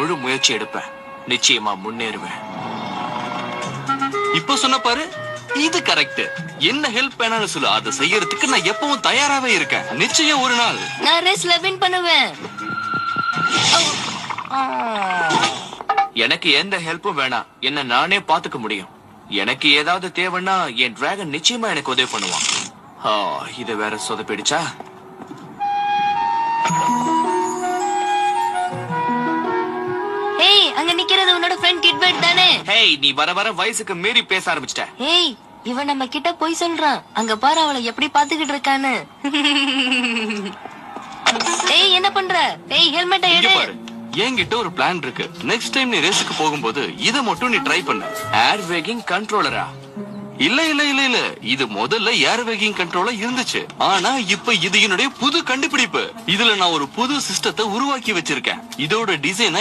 முழு முயற்சி எடுப்பேன். நிச்சயமா முன்னேறுவேன். இப்ப சொன்ன பாரு, இது கரெக்ட். என்ன ஹெல்ப் வேணாலும் சொல்லு, அதை செய்யறதுக்கு நான் எப்பவும் தயாராவே இருக்கேன். நிச்சயம் ஒரு நாள் நான் ரேஸ்ல வின் பண்ணுவேன். எனக்கு எந்த ஹெல்ப்பும் வேணாம். என்ன நானே பாத்துக்க முடியும். எனக்கு ஏதாவது தேவைன்னா என் டிராகன் நிச்சயமா எனக்கு உதவி பண்ணுவான். இது வேற சொதப்பிடுச்சா? ஏய், அங்க நிக்கிறது உன்னோட ஃப்ரெண்ட் கிட்பர்ட் தானே? ஹேய், நீ வர வர வயசுக்கு மீறி பேச ஆரம்பிச்சிட்ட. ஏய், இவன் நம்ம கிட்ட போய் சொல்றான். அங்க பாரு அவளை எப்படி பாத்துக்கிட்டு இருக்கான்னு. ஏய், என்ன பண்ற? ஏய், ஹெல்மெட்டை இங்க எடு. பாரு, என்கிட்ட ஒரு பிளான் இருக்கு. நெக்ஸ்ட் டைம் நீ ரேஸுக்கு போகும்போது இத மட்டும் நீ ட்ரை பண்ணு. ஏர் வேகிங் கண்ட்ரோலரா? இல்ல இல்ல இல்ல இல்ல, இது முதல்ல ஏர் வேகிங் கண்ட்ரோலர் இருந்துச்சு. ஆனா இப்ப இது என்னுடைய புது கண்டுபிடிப்பு. இதுல நான் ஒரு புது சிஸ்டத்தை உருவாக்கி வச்சிருக்கேன். இதோட டிசைனை